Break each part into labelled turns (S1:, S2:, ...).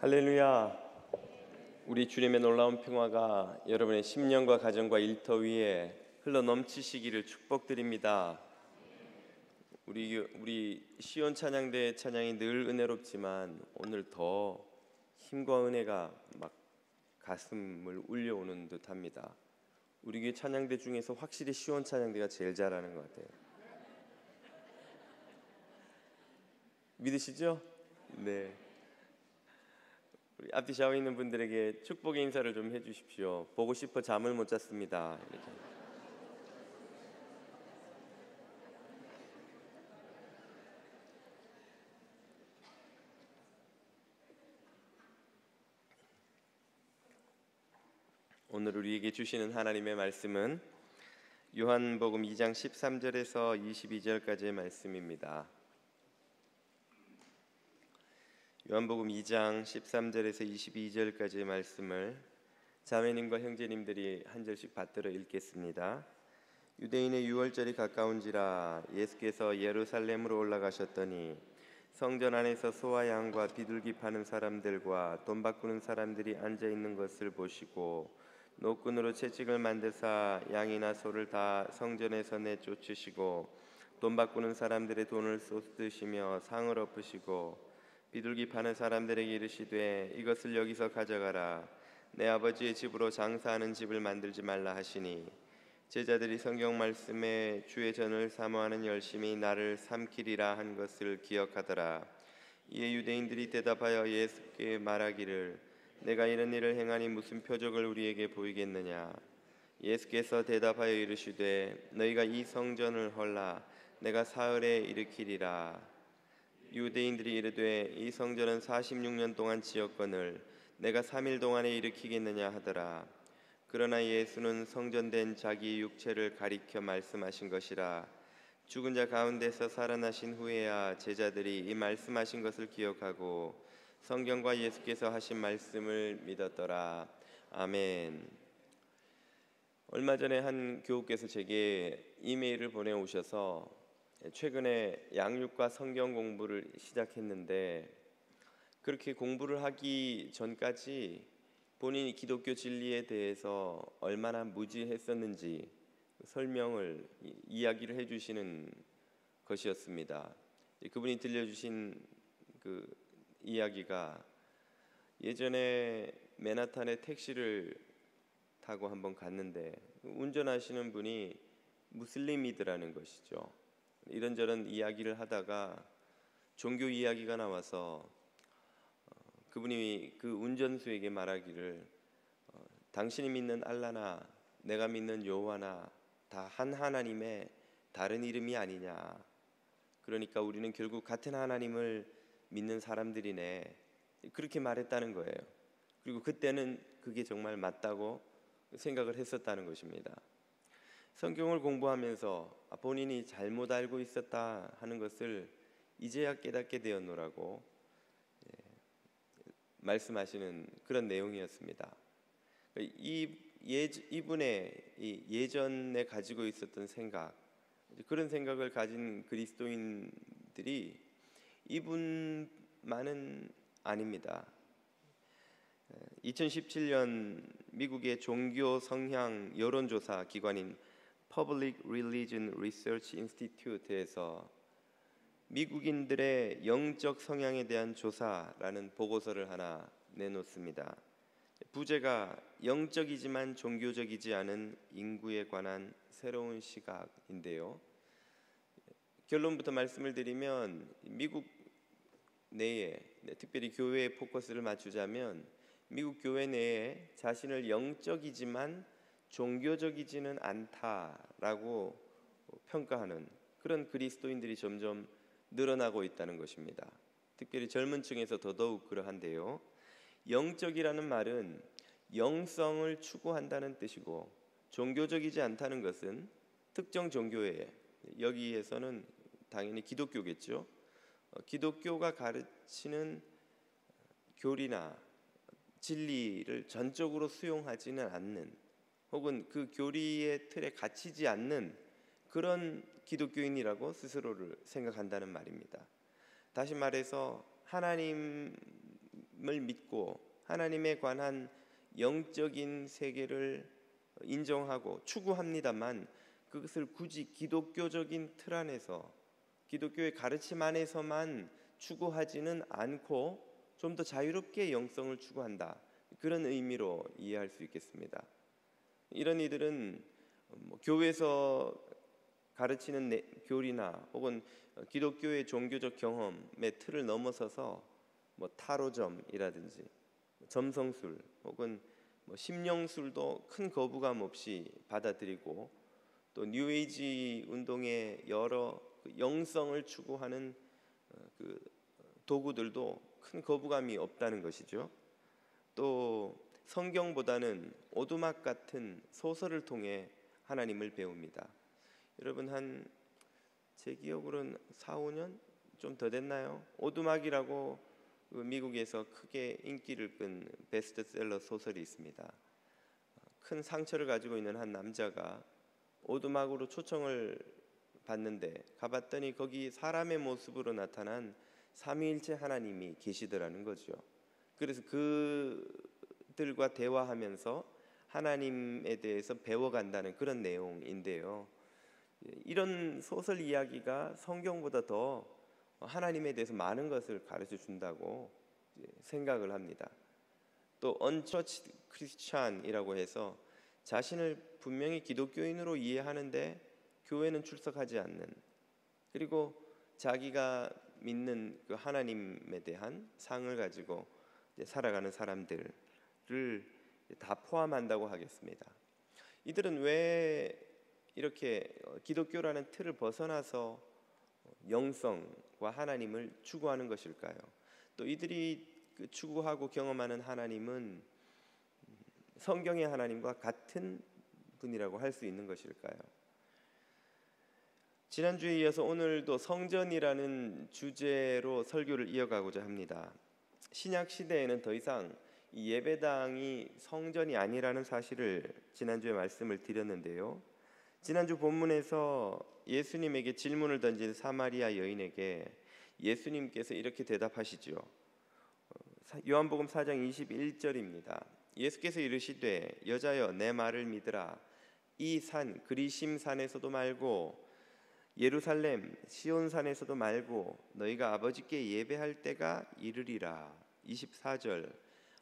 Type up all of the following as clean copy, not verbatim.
S1: 할렐루야. 우리 주님의 놀라운 평화가 여러분의 심령과 가정과 일터 위에 흘러 넘치시기를 축복드립니다. 우리 시온 찬양대 찬양이 늘 은혜롭지만 오늘 더 힘과 은혜가 막 가슴을 울려오는 듯합니다. 우리 교회 찬양대 중에서 확실히 시온 찬양대가 제일 잘하는 것 같아요. 믿으시죠? 네. 우리 앞뒤 샤워 있는 분들에게 축복의 인사를 좀 해주십시오. 보고 싶어 잠을 못 잤습니다. 이렇게. 오늘 우리에게 주시는 하나님의 말씀은 요한복음 2장 13절에서 22절까지의 말씀입니다. 요한복음 2장 13절에서 22절까지의 말씀을 자매님과 형제님들이 한 절씩 받들어 읽겠습니다. 유대인의 유월절이 가까운지라 예수께서 예루살렘으로 올라가셨더니 성전 안에서 소와 양과 비둘기 파는 사람들과 돈 바꾸는 사람들이 앉아 있는 것을 보시고 노끈으로 채찍을 만드사 양이나 소를 다 성전에서 내쫓으시고 돈 바꾸는 사람들의 돈을 쏟으시며 상을 엎으시고 비둘기 파는 사람들에게 이르시되 이것을 여기서 가져가라. 내 아버지의 집으로 장사하는 집을 만들지 말라 하시니 제자들이 성경 말씀에 주의 전을 사모하는 열심히 나를 삼키리라 한 것을 기억하더라. 이에 유대인들이 대답하여 예수께 말하기를 내가 이런 일을 행하니 무슨 표적을 우리에게 보이겠느냐. 예수께서 대답하여 이르시되 너희가 이 성전을 헐라 내가 사흘에 일으키리라. 유대인들이 이르되 이 성전은 46년 동안 지었거늘 내가 3일 동안에 일으키겠느냐 하더라. 그러나 예수는 성전된 자기 육체를 가리켜 말씀하신 것이라. 죽은 자 가운데서 살아나신 후에야 제자들이 이 말씀하신 것을 기억하고 성경과 예수께서 하신 말씀을 믿었더라. 아멘. 얼마 전에 한 교우께서 제게 이메일을 보내오셔서 최근에 양육과 성경 공부를 시작했는데 그렇게 공부를 하기 전까지 본인이 기독교 진리에 대해서 얼마나 무지했었는지 설명을 이야기를 해주시는 것이었습니다. 그분이 들려주신 그 이야기가 예전에 맨하탄에 택시를 타고 한번 갔는데 운전하시는 분이 무슬림이더라는 것이죠. 이런저런 이야기를 하다가 종교 이야기가 나와서 그분이 그 운전수에게 말하기를 당신이 믿는 알라나 내가 믿는 여호와나 다 한 하나님의 다른 이름이 아니냐. 그러니까 우리는 결국 같은 하나님을 믿는 사람들이네. 그렇게 말했다는 거예요. 그리고 그때는 그게 정말 맞다고 생각을 했었다는 것입니다. 성경을 공부하면서 본인이 잘못 알고 있었다 하는 것을 이제야 깨닫게 되었노라고 말씀하시는 그런 내용이었습니다. 이분의 예전에 가지고 있었던 생각, 그런 생각을 가진 그리스도인들이 이분만은 아닙니다. 2017년 미국의 종교 성향 여론조사 기관인 Public Religion Research Institute에서 미국인들의 영적 성향에 대한 조사라는 보고서를 하나 내놓습니다. 부제가 영적이지만 종교적이지 않은 인구에 관한 새로운 시각인데요. 결론부터 말씀을 드리면 미국 내에 특별히 교회에 포커스를 맞추자면 미국 교회 내에 자신을 영적이지만 종교적이지는 않다라고 평가하는 그런 그리스도인들이 점점 늘어나고 있다는 것입니다. 특별히 젊은 층에서 더더욱 그러한데요. 영적이라는 말은 영성을 추구한다는 뜻이고 종교적이지 않다는 것은 특정 종교에, 여기에서는 당연히 기독교겠죠. 기독교가 가르치는 교리나 진리를 전적으로 수용하지는 않는, 혹은 그 교리의 틀에 갇히지 않는 그런 기독교인이라고 스스로를 생각한다는 말입니다. 다시 말해서 하나님을 믿고 하나님에 관한 영적인 세계를 인정하고 추구합니다만 그것을 굳이 기독교적인 틀 안에서 기독교의 가르침 안에서만 추구하지는 않고 좀 더 자유롭게 영성을 추구한다, 그런 의미로 이해할 수 있겠습니다. 이런 이들은 교회에서 가르치는 교리나 혹은 기독교의 종교적 경험의 틀을 넘어서서 타로점이라든지 점성술 혹은 심령술도 큰 거부감 없이 받아들이고, 또 뉴에이지 운동의 여러 영성을 추구하는 그 도구들도 큰 거부감이 없다는 것이죠. 또 성경보다는 오두막 같은 소설을 통해 하나님을 배웁니다. 여러분, 제 기억으로는 4, 5년 좀 더 됐나요? 오두막이라고 미국에서 크게 인기를 끈 베스트셀러 소설이 있습니다. 큰 상처를 가지고 있는 한 남자가 오두막으로 초청을 받는데 가봤더니 거기 사람의 모습으로 나타난 삼위일체 하나님이 계시더라는 거죠. 그래서 그들과 대화하면서 하나님에 대해서 배워간다는 그런 내용인데요. 이런 소설 이야기가 성경보다 더 하나님에 대해서 많은 것을 가르쳐 준다고 생각을 합니다. 또 언처치 크리스찬이라고 해서 자신을 분명히 기독교인으로 이해하는데 교회는 출석하지 않는, 그리고 자기가 믿는 그 하나님에 대한 상을 가지고 살아가는 사람들을 다 포함한다고 하겠습니다. 이들은 왜 이렇게 기독교라는 틀을 벗어나서 영성과 하나님을 추구하는 것일까요? 또 이들이 추구하고 경험하는 하나님은 성경의 하나님과 같은 분이라고 할 수 있는 것일까요? 지난주에 이어서 오늘도 성전이라는 주제로 설교를 이어가고자 합니다. 신약 시대에는 더 이상 이 예배당이 성전이 아니라는 사실을 지난주에 말씀을 드렸는데요. 지난주 본문에서 예수님에게 질문을 던진 사마리아 여인에게 예수님께서 이렇게 대답하시죠. 요한복음 4장 21절입니다. 예수께서 이르시되 여자여 내 말을 믿으라. 이 산 그리심 산에서도 말고 예루살렘 시온산에서도 말고 너희가 아버지께 예배할 때가 이르리라. 24절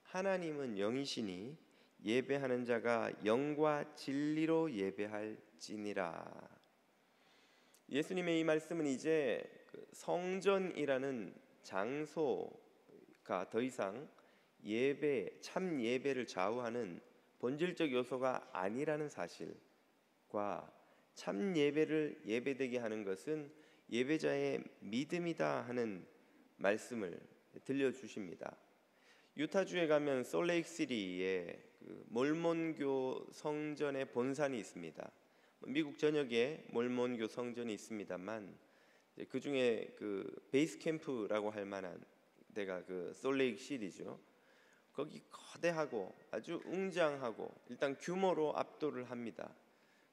S1: 하나님은 영이시니 예배하는 자가 영과 진리로 예배할지니라. 예수님의 이 말씀은 이제 성전이라는 장소가 더 이상 예배, 참 예배를 좌우하는 본질적 요소가 아니라는 사실과 참 예배를 예배되게 하는 것은 예배자의 믿음이다 하는 말씀을 들려주십니다. 유타주에 가면 솔레이크시티에 몰몬교 성전의 본산이 있습니다. 미국 전역에 몰몬교 성전이 있습니다만 그 중에 베이스 캠프라고 할 만한 데가 솔레이크시티죠. 거기 거대하고 아주 웅장하고 일단 규모로 압도를 합니다.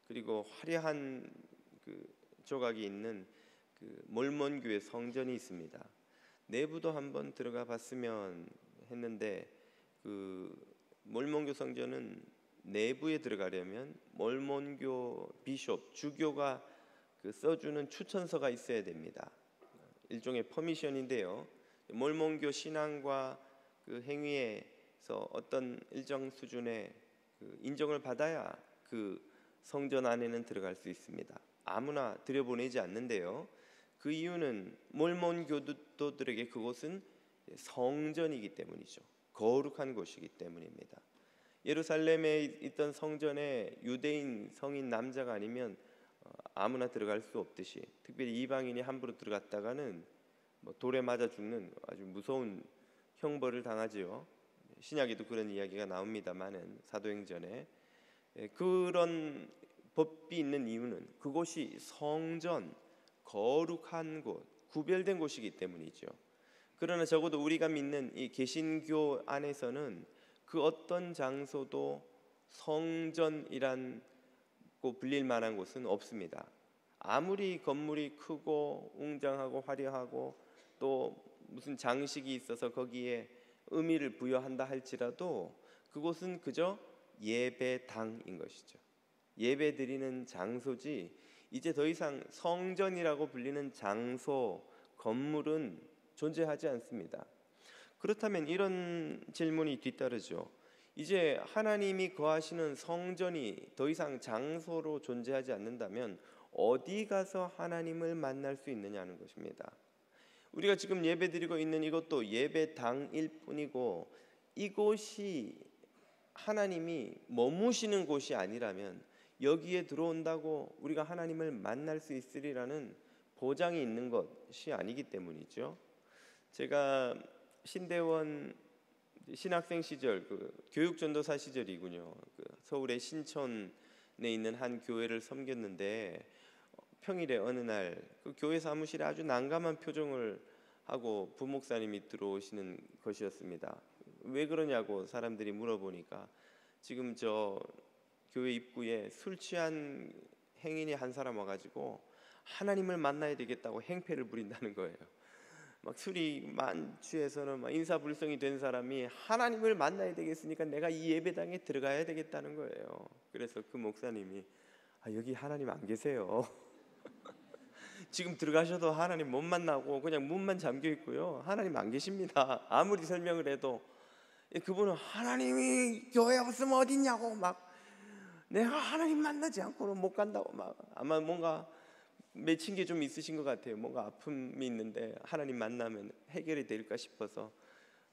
S1: 그리고 화려한 조각이 있는 몰몬교의 성전이 있습니다. 내부도 한번 들어가 봤으면 했는데 몰몬교 성전은 내부에 들어가려면 몰몬교 비숍 주교가 써주는 추천서가 있어야 됩니다. 일종의 퍼미션인데요. 몰몬교 신앙과 행위에서 어떤 일정 수준의 인정을 받아야 성전 안에는 들어갈 수 있습니다. 아무나 들여보내지 않는데요. 그 이유는 몰몬교도들에게 그곳은 성전이기 때문이죠. 거룩한 곳이기 때문입니다. 예루살렘에 있던 성전에 유대인 성인 남자가 아니면 아무나 들어갈 수 없듯이, 특별히 이방인이 함부로 들어갔다가는 돌에 맞아 죽는 아주 무서운 형벌을 당하지요. 신약에도 그런 이야기가 나옵니다마는 사도행전에 그런 법이 있는 이유는 그곳이 성전, 거룩한 곳, 구별된 곳이기 때문이죠. 그러나 적어도 우리가 믿는 이 개신교 안에서는 그 어떤 장소도 성전이라고 불릴 만한 곳은 없습니다. 아무리 건물이 크고 웅장하고 화려하고 또 무슨 장식이 있어서 거기에 의미를 부여한다 할지라도 그곳은 그저 예배당인 것이죠. 예배드리는 장소지 이제 더 이상 성전이라고 불리는 장소, 건물은 존재하지 않습니다. 그렇다면 이런 질문이 뒤따르죠. 이제 하나님이 거하시는 성전이 더 이상 장소로 존재하지 않는다면 어디 가서 하나님을 만날 수 있느냐는 것입니다. 우리가 지금 예배드리고 있는 이것도 예배당일 뿐이고 이곳이 하나님이 머무시는 곳이 아니라면 여기에 들어온다고 우리가 하나님을 만날 수 있으리라는 보장이 있는 것이 아니기 때문이죠. 제가 신대원 신학생 시절, 교육전도사 시절이군요. 서울의 신촌에 있는 한 교회를 섬겼는데 평일에 어느 날 그 교회 사무실에 아주 난감한 표정을 하고 부목사님이 들어오시는 것이었습니다. 왜 그러냐고 사람들이 물어보니까 지금 저 교회 입구에 술 취한 행인이 한 사람 와가지고 하나님을 만나야 되겠다고 행패를 부린다는 거예요. 막 술이 만취해서는 막 인사불성이 된 사람이 하나님을 만나야 되겠으니까 내가 이 예배당에 들어가야 되겠다는 거예요. 그래서 그 목사님이 여기 하나님 안 계세요. 지금 들어가셔도 하나님 못 만나고 그냥 문만 잠겨 있고요. 하나님 안 계십니다. 아무리 설명을 해도 그분은 하나님이 교회 없으면 어딨냐고 막 내가 하나님 만나지 않고는 못 간다고 막 아마 뭔가 맺힌 게 좀 있으신 것 같아요. 뭔가 아픔이 있는데 하나님 만나면 해결이 될까 싶어서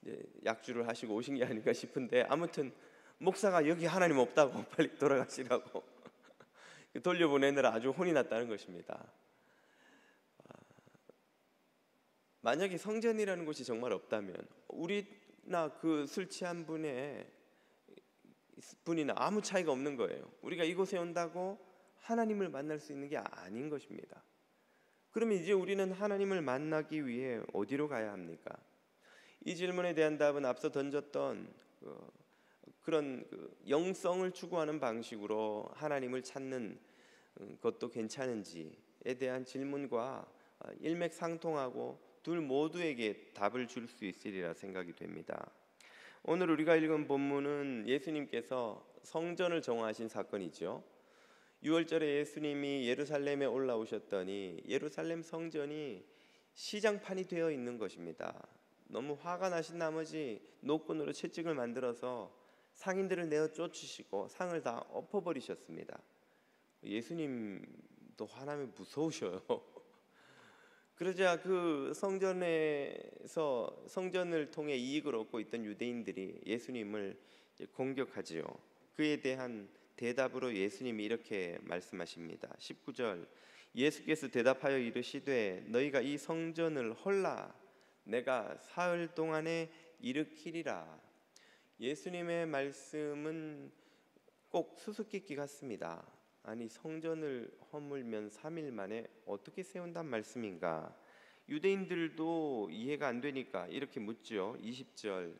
S1: 이제 약주를 하시고 오신 게 아닐까 싶은데 아무튼 목사가 여기 하나님 없다고 빨리 돌아가시라고 돌려보내느라 아주 혼이 났다는 것입니다. 만약에 성전이라는 곳이 정말 없다면 우리나 그 술 취한 분이나 아무 차이가 없는 거예요. 우리가 이곳에 온다고 하나님을 만날 수 있는 게 아닌 것입니다. 그러면 이제 우리는 하나님을 만나기 위해 어디로 가야 합니까? 이 질문에 대한 답은 앞서 던졌던 그런 영성을 추구하는 방식으로 하나님을 찾는 것도 괜찮은지에 대한 질문과 일맥상통하고 둘 모두에게 답을 줄 수 있으리라 생각이 됩니다. 오늘 우리가 읽은 본문은 예수님께서 성전을 정화하신 사건이죠. 6월절에 예수님이 예루살렘에 올라오셨더니 예루살렘 성전이 시장판이 되어 있는 것입니다. 너무 화가 나신 나머지 노끈으로 채찍을 만들어서 상인들을 내어 쫓으시고 상을 다 엎어버리셨습니다. 예수님도 화나면 무서우셔요. 그러자 그 성전에서 성전을 통해 이익을 얻고 있던 유대인들이 예수님을 공격하지요. 그에 대한 대답으로 예수님이 이렇게 말씀하십니다. 19절 예수께서 대답하여 이르시되 너희가 이 성전을 헐라 내가 사흘 동안에 일으키리라. 예수님의 말씀은 꼭 수수께끼 같습니다. 아니 성전을 허물면 3일 만에 어떻게 세운단 말씀인가? 유대인들도 이해가 안 되니까 이렇게 묻죠. 20절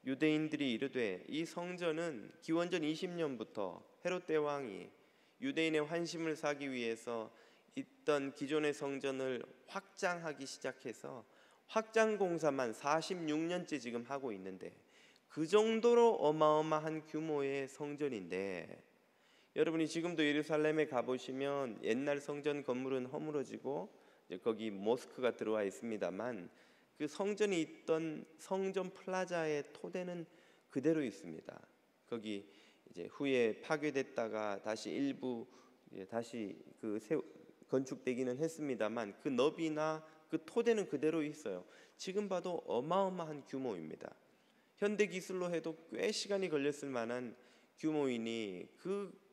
S1: 유대인들이 이르되 이 성전은 기원전 20년부터 헤롯 대왕이 유대인의 환심을 사기 위해서 있던 기존의 성전을 확장하기 시작해서 확장 공사만 46년째 지금 하고 있는데 그 정도로 어마어마한 규모의 성전인데 여러분이 지금도 예루살렘에 가보시면 옛날 성전 건물은 허물어지고 거기 모스크가 들어와 있습니다만 그 성전이 있던 성전 플라자의 토대는 그대로 있습니다. 거기 이제 후에 파괴됐다가 다시 일부 다시 건축되기는 했습니다만 그 너비나 그 토대는 그대로 있어요. 지금 봐도 어마어마한 규모입니다. 현대 기술로 해도 꽤 시간이 걸렸을 만한 규모이니 그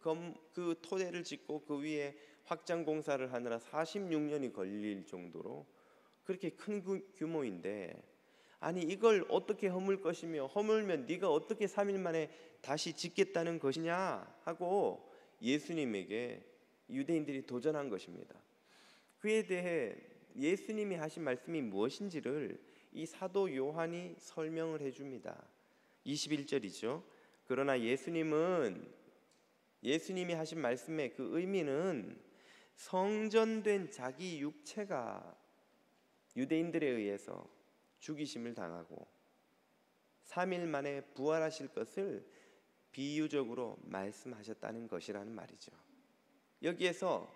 S1: 토대를 짓고 그 위에 확장 공사를 하느라 46년이 걸릴 정도로 그렇게 큰 규모인데 아니 이걸 어떻게 허물 것이며 허물면 네가 어떻게 3일 만에 다시 짓겠다는 것이냐 하고 예수님에게 유대인들이 도전한 것입니다. 그에 대해 예수님이 하신 말씀이 무엇인지를 이 사도 요한이 설명을 해줍니다. 21절이죠. 그러나 예수님이 하신 말씀의 그 의미는 성전된 자기 육체가 유대인들에 의해서 죽이심을 당하고 3일 만에 부활하실 것을 비유적으로 말씀하셨다는 것이라는 말이죠. 여기에서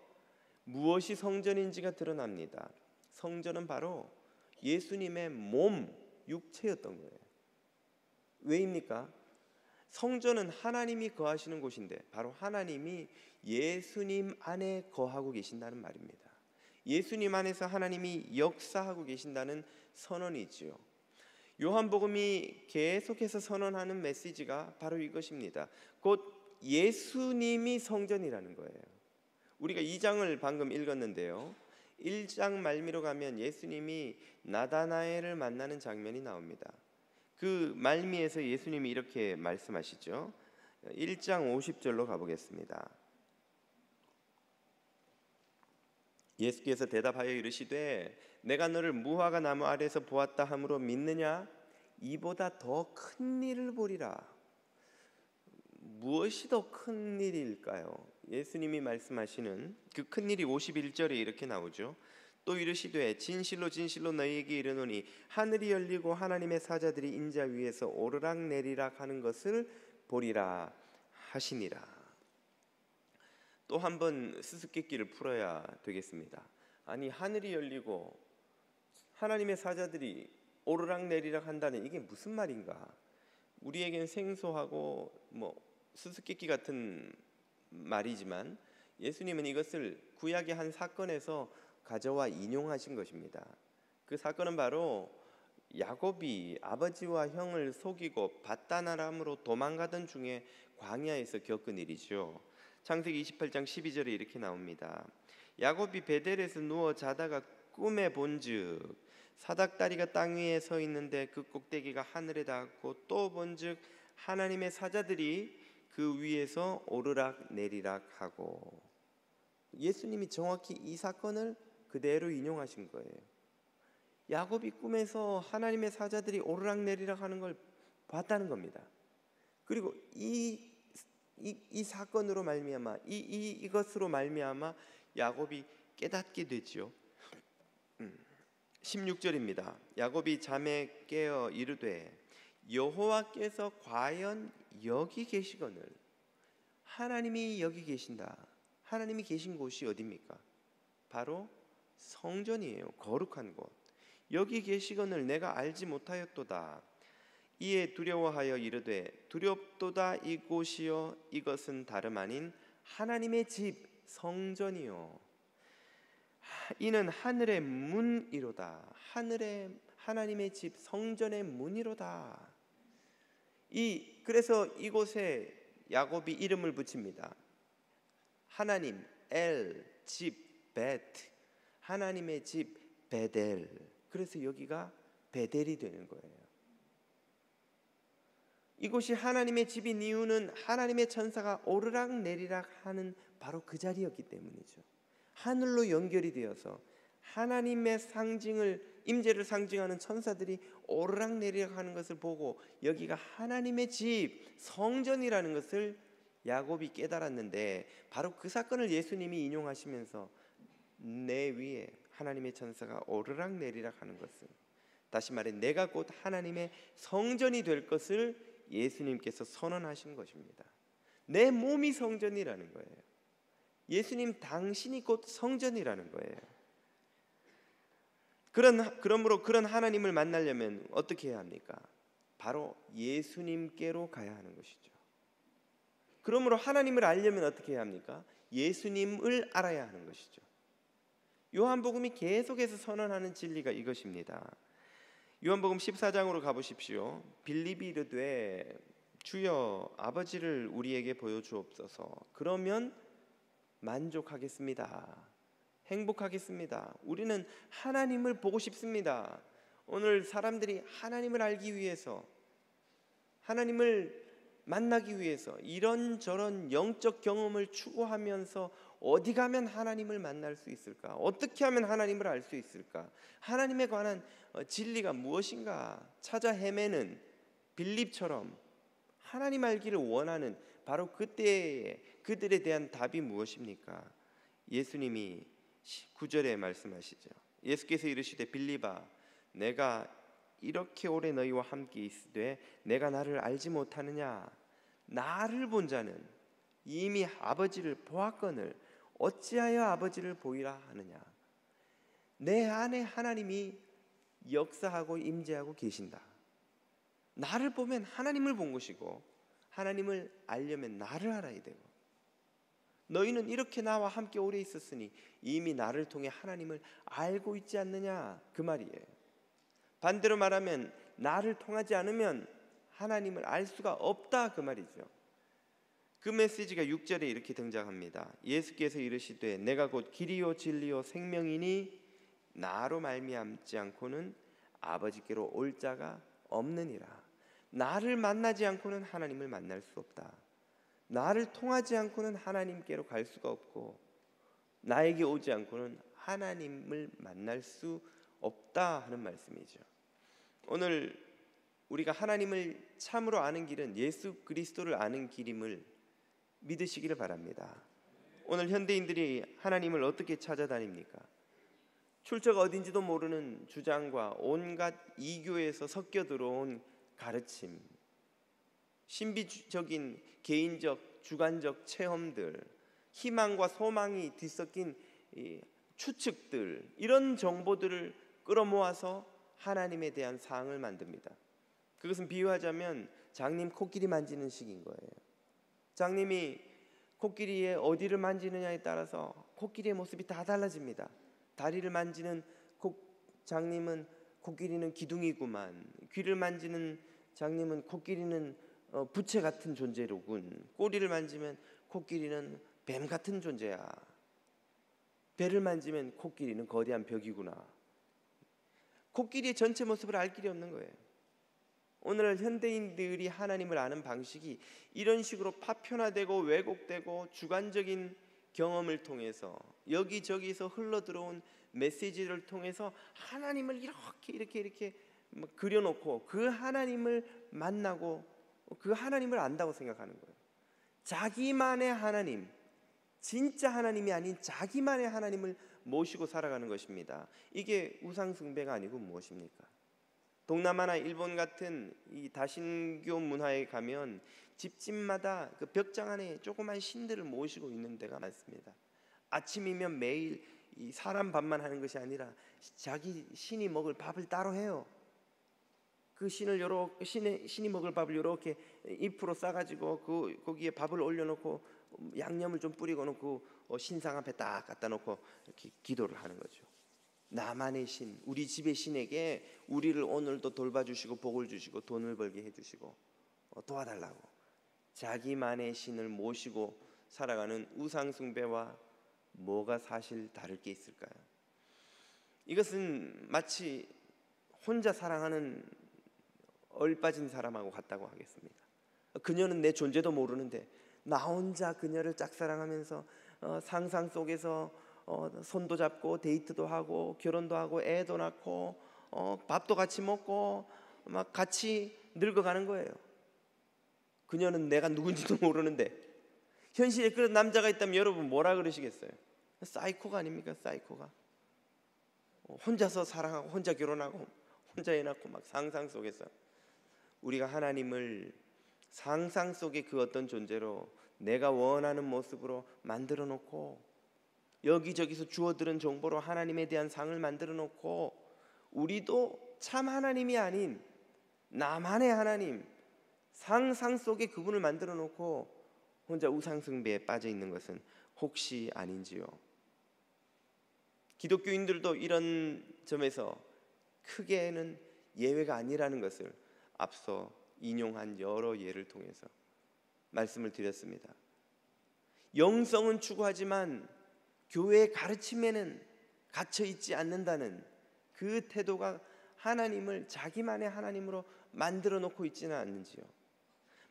S1: 무엇이 성전인지가 드러납니다. 성전은 바로 예수님의 몸, 육체였던 거예요. 왜입니까? 성전은 하나님이 거하시는 곳인데 바로 하나님이 예수님 안에 거하고 계신다는 말입니다. 예수님 안에서 하나님이 역사하고 계신다는 선언이지요. 요한복음이 계속해서 선언하는 메시지가 바로 이것입니다. 곧 예수님이 성전이라는 거예요. 우리가 2장을 방금 읽었는데요, 1장 말미로 가면 예수님이 나다나엘을 만나는 장면이 나옵니다. 그 말미에서 예수님이 이렇게 말씀하시죠. 1장 50절로 가보겠습니다. 예수께서 대답하여 이르시되 내가 너를 무화과 나무 아래에서 보았다 함으로 믿느냐? 이보다 더 큰 일을 보리라. 무엇이 더 큰 일일까요? 예수님이 말씀하시는 그 큰 일이 51절에 이렇게 나오죠. 또 이르시되 진실로 진실로 너희에게 이르노니 하늘이 열리고 하나님의 사자들이 인자 위에서 오르락 내리락 하는 것을 보리라 하시니라. 또 한 번 수수께끼를 풀어야 되겠습니다. 아니, 하늘이 열리고 하나님의 사자들이 오르락 내리락 한다는 이게 무슨 말인가? 우리에겐 생소하고 수수께끼 같은 말이지만 예수님은 이것을 구약의 한 사건에서 가져와 인용하신 것입니다. 그 사건은 바로 야곱이 아버지와 형을 속이고 밧다나람으로 도망가던 중에 광야에서 겪은 일이죠. 창세기 28장 12절에 이렇게 나옵니다. 야곱이 베델에서 누워 자다가 꿈에 본즉 사닥다리가 땅 위에 서 있는데 그 꼭대기가 하늘에 닿았고 또 본즉 하나님의 사자들이 그 위에서 오르락 내리락 하고. 예수님이 정확히 이 사건을 그대로 인용하신 거예요. 야곱이 꿈에서 하나님의 사자들이 오르락 내리락 하는 걸 봤다는 겁니다. 그리고 이 사건으로 말미암아 이것으로 말미암아 야곱이 깨닫게 되지요. 16절입니다. 야곱이 잠에 깨어 이르되 여호와께서 과연 여기 계시거늘. 하나님이 여기 계신다. 하나님이 계신 곳이 어디입니까? 바로 성전이에요. 거룩한 곳. 여기 계시거늘 내가 알지 못하였도다. 이에 두려워하여 이르되 두렵도다 이곳이요 이것은 다름 아닌 하나님의 집 성전이요 이는 하늘의 문이로다. 하나님의 집 성전의 문이로다. 그래서 이곳에 야곱이 이름을 붙입니다. 하나님 엘, 집, 베트, 하나님의 집 베델. 그래서 여기가 베델이 되는 거예요. 이곳이 하나님의 집인 이유는 하나님의 천사가 오르락 내리락 하는 바로 그 자리였기 때문이죠. 하늘로 연결이 되어서 하나님의 임재를 상징하는 천사들이 오르락 내리락 하는 것을 보고 여기가 하나님의 집 성전이라는 것을 야곱이 깨달았는데, 바로 그 사건을 예수님이 인용하시면서 내 위에 하나님의 천사가 오르락 내리락 하는 것을, 다시 말해 내가 곧 하나님의 성전이 될 것을 예수님께서 선언하신 것입니다. 내 몸이 성전이라는 거예요. 예수님 당신이 곧 성전이라는 거예요. 그러므로 그런 하나님을 만나려면 어떻게 해야 합니까? 바로 예수님께로 가야 하는 것이죠. 그러므로 하나님을 알려면 어떻게 해야 합니까? 예수님을 알아야 하는 것이죠. 요한복음이 계속해서 선언하는 진리가 이것입니다. 요한복음 14장으로 가보십시오. 빌립이 이르되 주여 아버지를 우리에게 보여주옵소서. 그러면 만족하겠습니다. 행복하겠습니다. 우리는 하나님을 보고 싶습니다. 오늘 사람들이 하나님을 알기 위해서, 하나님을 만나기 위해서 이런저런 영적 경험을 추구하면서 어디 가면 하나님을 만날 수 있을까? 어떻게 하면 하나님을 알 수 있을까? 하나님에 관한 진리가 무엇인가 찾아 헤매는 빌립처럼 하나님 알기를 원하는 바로 그때에 그들에 대한 답이 무엇입니까? 예수님이 9절에 말씀하시죠. 예수께서 이르시되 빌립아 내가 이렇게 오래 너희와 함께 있으되 내가 나를 알지 못하느냐? 나를 본 자는 이미 아버지를 보았거늘 어찌하여 아버지를 보이라 하느냐? 내 안에 하나님이 역사하고 임재하고 계신다. 나를 보면 하나님을 본 것이고 하나님을 알려면 나를 알아야 되고, 너희는 이렇게 나와 함께 오래 있었으니 이미 나를 통해 하나님을 알고 있지 않느냐, 그 말이에요. 반대로 말하면 나를 통하지 않으면 하나님을 알 수가 없다, 그 말이죠. 그 메시지가 6절에 이렇게 등장합니다. 예수께서 이르시되 내가 곧 길이요 진리요 생명이니 나로 말미암지 않고는 아버지께로 올 자가 없느니라. 나를 만나지 않고는 하나님을 만날 수 없다. 나를 통하지 않고는 하나님께로 갈 수가 없고, 나에게 오지 않고는 하나님을 만날 수 없다 하는 말씀이죠. 오늘 우리가 하나님을 참으로 아는 길은 예수 그리스도를 아는 길임을 믿으시기를 바랍니다. 오늘 현대인들이 하나님을 어떻게 찾아다닙니까? 출처가 어딘지도 모르는 주장과 온갖 이교에서 섞여 들어온 가르침, 신비적인 개인적 주관적 체험들, 희망과 소망이 뒤섞인 추측들, 이런 정보들을 끌어모아서 하나님에 대한 상을 만듭니다. 그것은 비유하자면 장님 코끼리 만지는 식인 거예요. 장님이 코끼리의 어디를 만지느냐에 따라서 코끼리의 모습이 다 달라집니다. 다리를 만지는 장님은 코끼리는 기둥이구만, 귀를 만지는 장님은 코끼리는 부채 같은 존재로군, 꼬리를 만지면 코끼리는 뱀 같은 존재야, 배를 만지면 코끼리는 거대한 벽이구나. 코끼리의 전체 모습을 알 길이 없는 거예요. 오늘날 현대인들이 하나님을 아는 방식이 이런 식으로 파편화되고 왜곡되고 주관적인 경험을 통해서 여기저기서 흘러들어온 메시지를 통해서 하나님을 이렇게 막 그려놓고 그 하나님을 만나고 그 하나님을 안다고 생각하는 거예요. 자기만의 하나님, 진짜 하나님이 아닌 자기만의 하나님을 모시고 살아가는 것입니다. 이게 우상 숭배가 아니고 무엇입니까? 동남아나 일본 같은 이 다신교 문화에 가면 집집마다 그 벽장 안에 조그만 신들을 모시고 있는 데가 많습니다. 아침이면 매일 이 사람 밥만 하는 것이 아니라 자기 신이 먹을 밥을 따로 해요. 그 신이 먹을 밥을 이렇게 잎으로 싸가지고 거기에 밥을 올려놓고 양념을 좀 뿌리고 놓고 신상 앞에 딱 갖다 놓고 이렇게 기도를 하는 거죠. 나만의 신, 우리 집의 신에게 우리를 오늘도 돌봐주시고 복을 주시고 돈을 벌게 해주시고 도와달라고 자기만의 신을 모시고 살아가는 우상숭배와 뭐가 사실 다를 게 있을까요? 이것은 마치 혼자 사랑하는 얼빠진 사람하고 같다고 하겠습니다. 그녀는 내 존재도 모르는데 나 혼자 그녀를 짝사랑하면서 상상 속에서 손도 잡고 데이트도 하고 결혼도 하고 애도 낳고 밥도 같이 먹고 막 같이 늙어가는 거예요. 그녀는 내가 누군지도 모르는데. 현실에 그런 남자가 있다면 여러분 뭐라 그러시겠어요? 사이코가 아닙니까? 사이코가. 혼자서 사랑하고 혼자 결혼하고 혼자 애 낳고 막 상상 속에서. 우리가 하나님을 상상 속의 그 어떤 존재로 내가 원하는 모습으로 만들어 놓고 여기저기서 주워들은 정보로 하나님에 대한 상을 만들어 놓고 우리도 참 하나님이 아닌 나만의 하나님, 상상 속의 그분을 만들어 놓고 혼자 우상숭배에 빠져 있는 것은 혹시 아닌지요? 기독교인들도 이런 점에서 크게는 예외가 아니라는 것을 앞서 인용한 여러 예를 통해서 말씀을 드렸습니다. 영성은 추구하지만 교회의 가르침에는 갇혀 있지 않는다는 그 태도가 하나님을 자기만의 하나님으로 만들어 놓고 있지는 않는지요?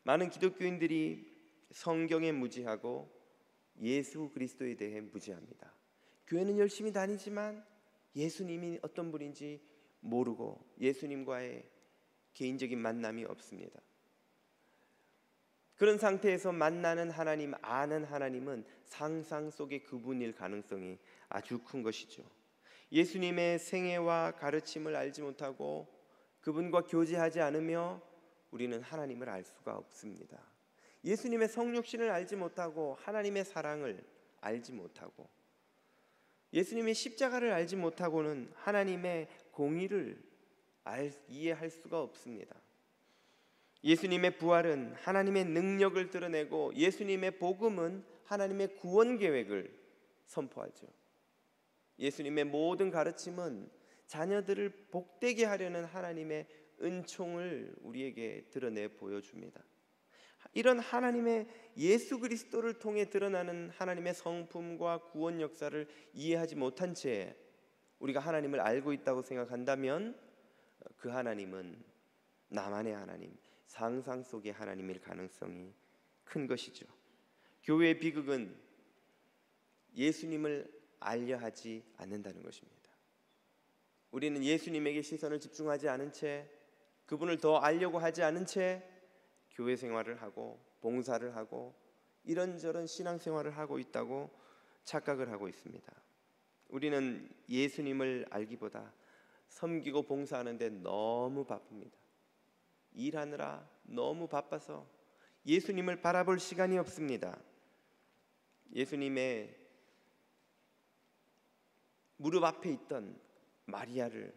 S1: 많은 기독교인들이 성경에 무지하고 예수 그리스도에 대해 무지합니다. 교회는 열심히 다니지만 예수님이 어떤 분인지 모르고 예수님과의 개인적인 만남이 없습니다. 그런 상태에서 만나는 하나님, 아는 하나님은 상상 속의 그분일 가능성이 아주 큰 것이죠. 예수님의 생애와 가르침을 알지 못하고 그분과 교제하지 않으며 우리는 하나님을 알 수가 없습니다. 예수님의 성육신을 알지 못하고 하나님의 사랑을 알지 못하고 예수님의 십자가를 알지 못하고는 하나님의 공의를 이해할 수가 없습니다. 예수님의 부활은 하나님의 능력을 드러내고 예수님의 복음은 하나님의 구원 계획을 선포하죠. 예수님의 모든 가르침은 자녀들을 복되게 하려는 하나님의 은총을 우리에게 드러내 보여줍니다. 이런 하나님의 예수 그리스도를 통해 드러나는 하나님의 성품과 구원 역사를 이해하지 못한 채 우리가 하나님을 알고 있다고 생각한다면 그 하나님은 나만의 하나님, 상상 속의 하나님일 가능성이 큰 것이죠. 교회의 비극은 예수님을 알려 하지 않는다는 것입니다. 우리는 예수님에게 시선을 집중하지 않은 채 그분을 더 알려고 하지 않은 채 교회 생활을 하고 봉사를 하고 이런저런 신앙생활을 하고 있다고 착각을 하고 있습니다. 우리는 예수님을 알기보다 섬기고 봉사하는 데 너무 바쁩니다. 일하느라 너무 바빠서 예수님을 바라볼 시간이 없습니다. 예수님의 무릎 앞에 있던 마리아를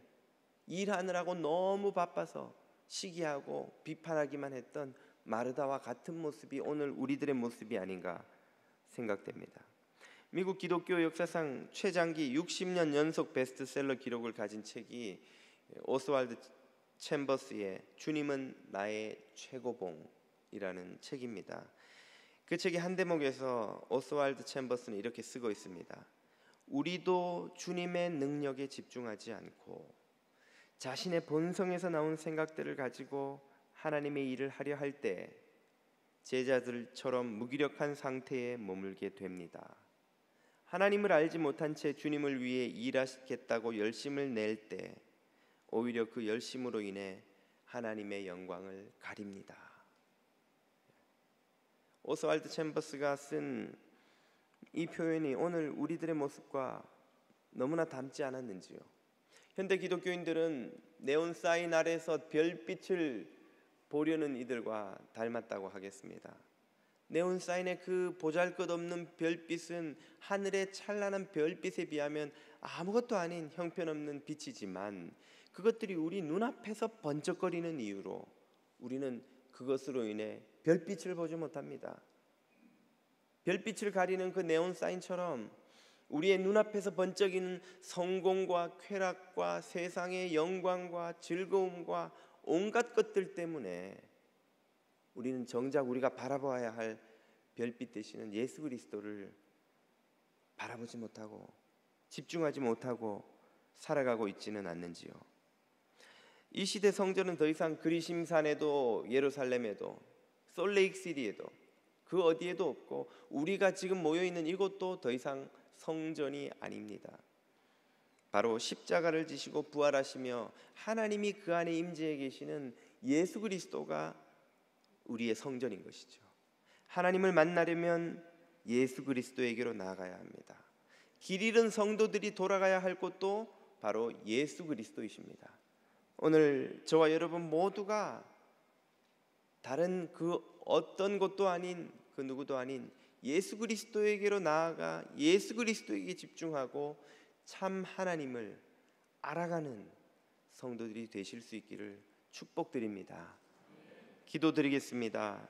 S1: 일하느라고 너무 바빠서 시기하고 비판하기만 했던 마르다와 같은 모습이 오늘 우리들의 모습이 아닌가 생각됩니다. 미국 기독교 역사상 최장기 60년 연속 베스트셀러 기록을 가진 책이 오스왈드 챔버스의 주님은 나의 최고봉이라는 책입니다. 그 책의 한 대목에서 오스왈드 챔버스는 이렇게 쓰고 있습니다. 우리도 주님의 능력에 집중하지 않고 자신의 본성에서 나온 생각들을 가지고 하나님의 일을 하려 할 때 제자들처럼 무기력한 상태에 머물게 됩니다. 하나님을 알지 못한 채 주님을 위해 일하시겠다고 열심을 낼 때 오히려 그 열심으로 인해 하나님의 영광을 가립니다. 오스왈드 챔버스가 쓴 이 표현이 오늘 우리들의 모습과 너무나 닮지 않았는지요? 현대 기독교인들은 네온 사인 아래서 별빛을 보려는 이들과 닮았다고 하겠습니다. 네온 사인의 그 보잘것없는 별빛은 하늘의 찬란한 별빛에 비하면 아무것도 아닌 형편없는 빛이지만 그것들이 우리 눈앞에서 번쩍거리는 이유로 우리는 그것으로 인해 별빛을 보지 못합니다. 별빛을 가리는 그 네온 사인처럼 우리의 눈앞에서 번쩍이는 성공과 쾌락과 세상의 영광과 즐거움과 온갖 것들 때문에 우리는 정작 우리가 바라봐야 할 별빛 되시는 예수 그리스도를 바라보지 못하고 집중하지 못하고 살아가고 있지는 않는지요. 이 시대 성전은 더 이상 그리심산에도 예루살렘에도 솔레이크시티에도 그 어디에도 없고 우리가 지금 모여있는 이곳도 더 이상 성전이 아닙니다. 바로 십자가를 지시고 부활하시며 하나님이 그 안에 임재해 계시는 예수 그리스도가 우리의 성전인 것이죠. 하나님을 만나려면 예수 그리스도에게로 나아가야 합니다. 길 잃은 성도들이 돌아가야 할 곳도 바로 예수 그리스도이십니다. 오늘 저와 여러분 모두가 다른 그 어떤 곳도 아닌 그 누구도 아닌 예수 그리스도에게로 나아가 예수 그리스도에게 집중하고 참 하나님을 알아가는 성도들이 되실 수 있기를 축복드립니다. 기도드리겠습니다.